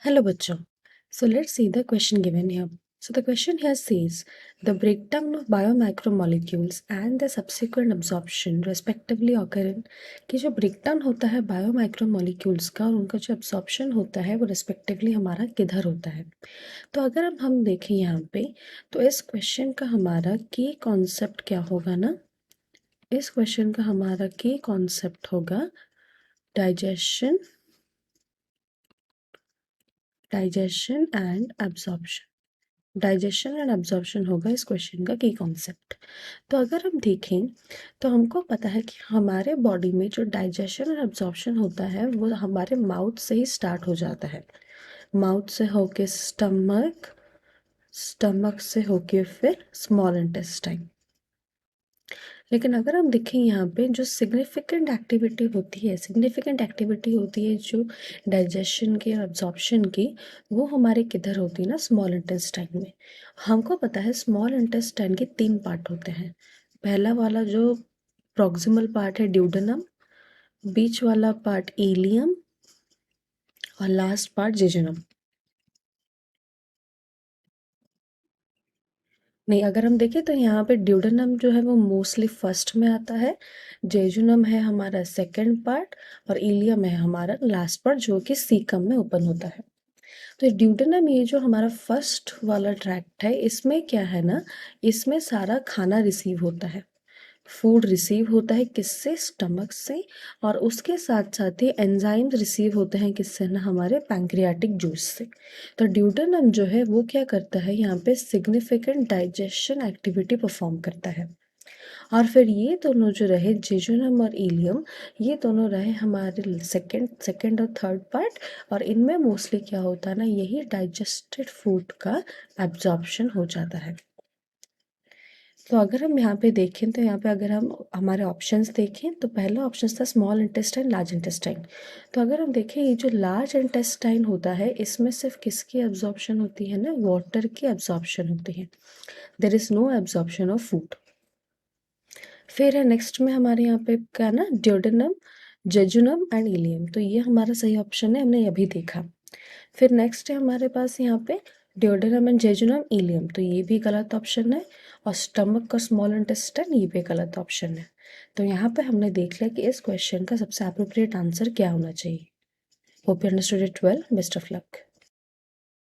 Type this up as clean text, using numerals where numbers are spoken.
Hello, bachcho. So let's see the question given here. So the question here says the breakdown of biomicromolecules and the subsequent absorption respectively occur in कि जो breakdown होता है biomicromolecules का और उनका जो absorption होता है वो respectively हमारा किधर होता है। तो अगर अब हम देखें यहाँ पे तो इस क्वेश्चन का हमारा की कॉन्सेप्ट क्या होगा ना, इस क्वेश्चन का हमारा की कॉन्सेप्ट होगा digestion and absorption. Digestion and absorption होगा इस क्वेश्चन का की कॉन्सेप्ट। तो अगर हम देखें तो हमको पता है कि हमारे बॉडी में जो डाइजेशन और एब्जॉर्प्शन होता है वो हमारे माउथ से ही स्टार्ट हो जाता है। माउथ से होके स्टमक, स्टमक से होके फिर स्मॉल इंटेस्टाइन। लेकिन अगर हम देखें यहाँ पे जो सिग्निफिकेंट एक्टिविटी होती है जो डाइजेशन की और एब्जॉर्प्शन की, वो हमारे किधर होती है ना, स्मॉल इंटेस्टाइन में। हमको पता है स्मॉल इंटेस्टाइन के 3 पार्ट होते हैं। पहला वाला जो प्रॉक्सिमल पार्ट है ड्यूडेनम, बीच वाला पार्ट इलियम और लास्ट पार्ट जेजुनम। नहीं, अगर हम देखें तो यहाँ पे ड्यूडेनम जो है वो मोस्टली फर्स्ट में आता है, जेजुनम है हमारा सेकंड पार्ट और इलियम है हमारा लास्ट पार्ट जो कि सीकम में ओपन होता है। तो ड्यूडेनम ये जो हमारा फर्स्ट वाला ट्रैक्ट है इसमें क्या है ना, इसमें सारा खाना रिसीव होता है, फूड रिसीव होता है किससे, स्टमक से। और उसके साथ साथ ही एंजाइम्स रिसीव होते हैं किससे ना, हमारे पैंक्रियाटिक जूस से। तो ड्यूडेनम जो है वो क्या करता है, यहाँ पे सिग्निफिकेंट डाइजेशन एक्टिविटी परफॉर्म करता है। और फिर ये दोनों जो रहे जेजुनम और इलियम, ये दोनों रहे हमारे सेकंड और थर्ड पार्ट। और इनमें मोस्टली क्या होता है ना, यही डाइजेस्टेड फूड का एब्जॉर्प्शन हो जाता है। तो अगर हम यहाँ पे देखें तो यहाँ पे अगर हम हमारे ऑप्शंस देखें तो पहला ऑप्शन था स्मॉल इंटेस्टाइन, लार्ज इंटेस्टाइन। तो अगर हम देखें ये जो लार्ज इंटेस्टाइन होता है इसमें सिर्फ किसकी एब्जॉर्प्शन होती है ना, वाटर की एब्जॉर्प्शन होती है। There is no absorption of food. फिर है नेक्स्ट में हमारे यहाँ पे क्या ना, ड्यूडेनम, जेजुनम एंड इलियम। तो ये हमारा सही ऑप्शन है, हमने अभी देखा। फिर नेक्स्ट है हमारे पास यहाँ पे ड्यूडेनम एंड जेजुनम इलियम, तो ये भी गलत ऑप्शन है। और स्टमक और स्मॉल इंटेस्टाइन ये भी गलत ऑप्शन है। तो यहाँ पे हमने देख लिया कि इस क्वेश्चन का सबसे अप्रोप्रिएट आंसर क्या होना चाहिए। Hope you understood it well. Best of luck.